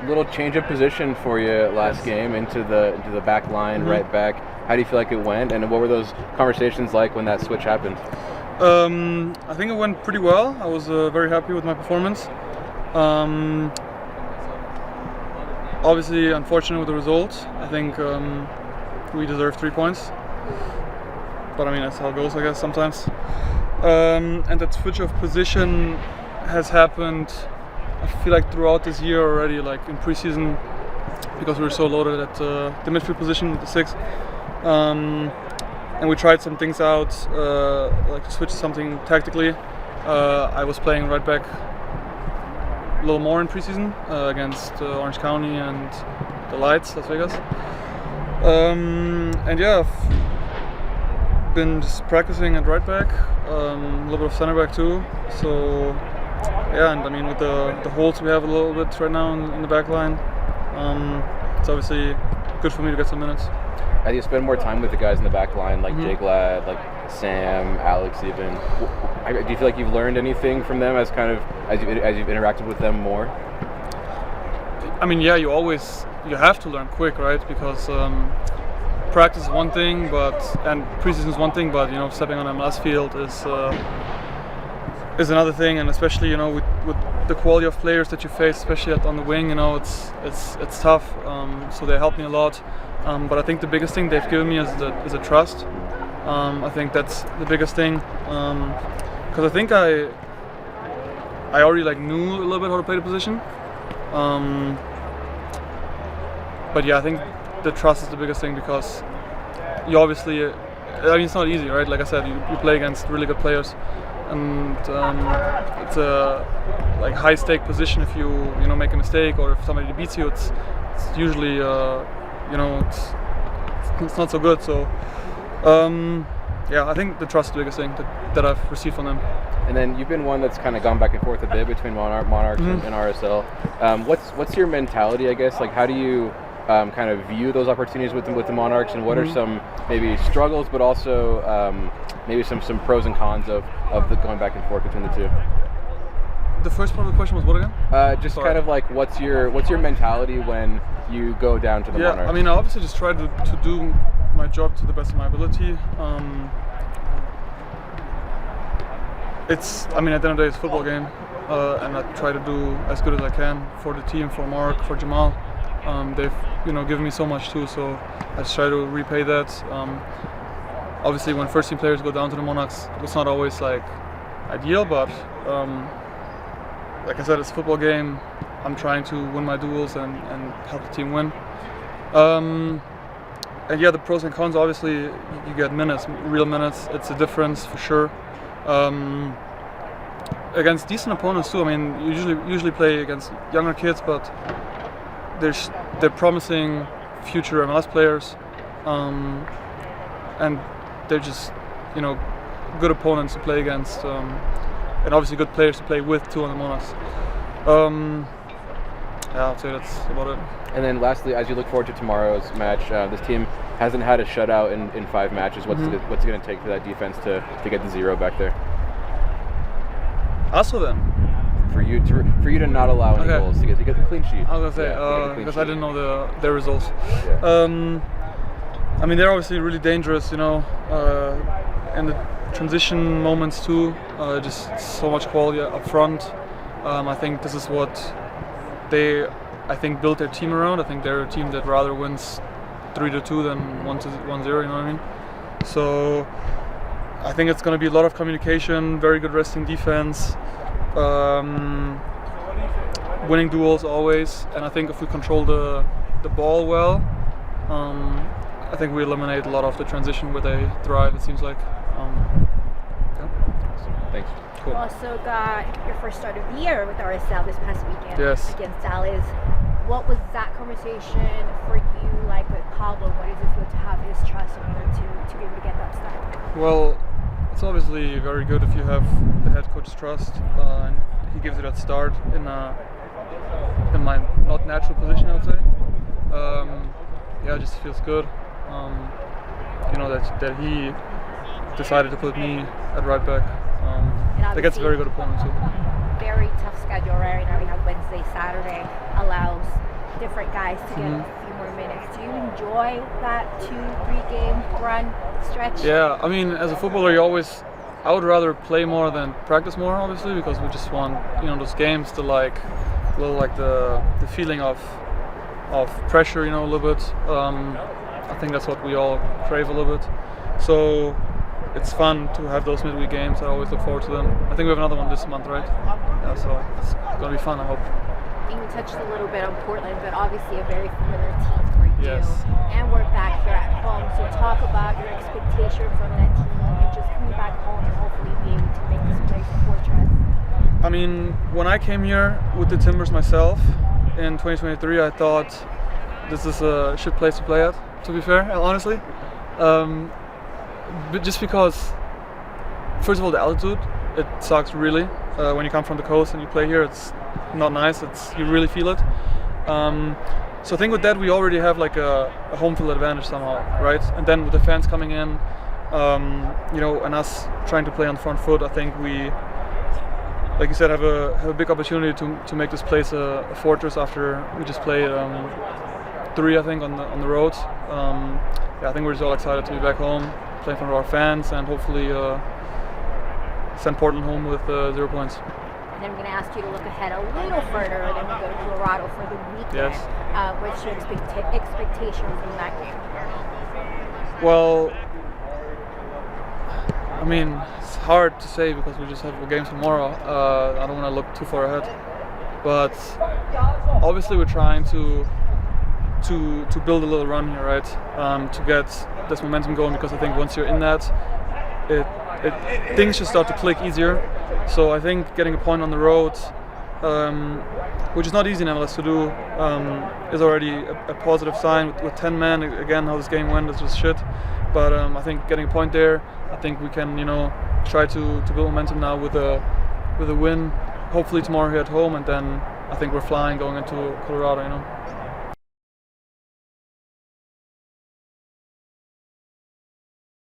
little change of position for you last game into the back line, right back. How do you feel like it went, and what were those conversations like when that switch happened? I think it went pretty well. I was very happy with my performance. Obviously, unfortunate with the result. I think we deserve 3 points, but I mean that's how it goes, I guess, sometimes. And that switch of position has happened, I feel like, throughout this year already, like in preseason, because we were so loaded at the midfield position, the 6. And we tried some things out, like to switch something tactically. I was playing right back a little more in preseason against Orange County and the Lights, Las Vegas. And yeah, I've been just practicing at right back, a little bit of center back too. So yeah, and I mean with the holes we have a little bit right now in the back line, it's obviously good for me to get some minutes. As you spend more time with the guys in the back line, like Jake Ladd, like Sam, Alex even, do you feel like you've learned anything from them as you've interacted with them more? I mean, yeah, you have to learn quick, right? Because practice is one thing, and preseason is one thing, but stepping on a MLS field is another thing, and especially with the quality of players that you face, especially on the wing, it's tough. So they helped me a lot. But I think the biggest thing they've given me is a trust. I think that's the biggest thing, because I think I already knew a little bit how to play the position. But yeah, I think the trust is the biggest thing, because you obviously, I mean, it's not easy, right? Like I said, you play against really good players, and it's a high stake position. If you make a mistake, or if somebody beats you, it's usually it's not so good. So yeah, I think the trust is the biggest thing that I've received from them. And then you've been one that's kind of gone back and forth a bit between Monarchs and RSL. What's your mentality, I guess? Like, how do you kind of view those opportunities with the Monarchs, and what are some maybe struggles, but also maybe some pros and cons of the going back and forth between the two? The first part of the question was what again? Just kind of like what's your mentality when you go down to the Monarchs? I mean, I obviously just try to do my job to the best of my ability. At the end of the day, it's a football game, and I try to do as good as I can for the team, for Mark, for Jamal. They've given me so much too, so I just try to repay that. Obviously, when first team players go down to the Monarchs, it's not always ideal, but like I said, it's a football game. I'm trying to win my duels and help the team win. And yeah, the pros and cons, obviously, you get minutes, real minutes. It's a difference for sure. Against decent opponents too. I mean, you usually play against younger kids, but they're promising future MLS players, and they're just good opponents to play against, and obviously good players to play with too on the Monarchs. Yeah, I'd say that's about it. And then lastly, as you look forward to tomorrow's match, this team hasn't had a shutout in 5 matches. What's it going to take for that defense to get the 0 back there? Also then? For you to not allow any goals, to get the clean sheet. I was going to say, because I didn't know their results. Yeah. I mean, they're obviously really dangerous, in the transition moments too. Just so much quality up front. I think this is what they built their team around. I think they're a team that rather wins 3-2 than 1-0, you know what I mean? So I think it's going to be a lot of communication, very good resting defense, winning duels always, and I think if we control the ball well, I think we eliminate a lot of the transition where they thrive, it seems like. Yeah. Thanks. Cool. You also got your first start of the year with RSL this past weekend against Dallas. What was that conversation for you like with Pablo? What does it feel to have his trust in order to be able to get that start? Well, it's obviously very good if you have the head coach's trust, and he gives you that start in my not natural position, I would say. Yeah, it just feels good. That he decided to put me at right back. Against a very good opponent too. Very tough schedule right now. We have Wednesday, Saturday. Allow different guys to get a few more minutes. Do you enjoy that 2-3 game run stretch? Yeah, I mean, as a footballer, I would rather play more than practice more, obviously, because we just want, those games to the feeling of pressure, a little bit. I think that's what we all crave a little bit. So it's fun to have those midweek games. I always look forward to them. I think we have another one this month, right? Yeah, so it's gonna be fun, I hope. You touched a little bit on Portland, but obviously a very familiar team for you. Yes. And we're back here at home. So talk about your expectation from that team and just coming back home and hopefully be able to make this place a fortress. I mean, when I came here with the Timbers myself in 2023, I thought this is a shit place to play at, to be fair, honestly. But just because, first of all, the altitude, it sucks really. When you come from the coast and you play here, it's not nice. You really feel it. So I think with that we already have like a home field advantage somehow, right? And then with the fans coming in, and us trying to play on the front foot, I think we, like you said, have a big opportunity to make this place a fortress after we just played 3, I think, on the road. I think we're just all excited to be back home, play in front of our fans, and hopefully send Portland home with 0 points. And I'm going to ask you to look ahead a little further, and then we go to Colorado for the weekend. Yes. What's your expectation from that game? Well, I mean, it's hard to say because we just have a game tomorrow. I don't want to look too far ahead, but obviously we're trying to build a little run here, right? To get this momentum going, because I think once you're in that, things should start to click easier. So I think getting a point on the road, which is not easy in MLS to do, is already a positive sign. With 10 men, again, how this game went is just shit. But I think getting a point there, I think we can, try to build momentum now with a win. Hopefully tomorrow here at home, and then I think we're flying going into Colorado.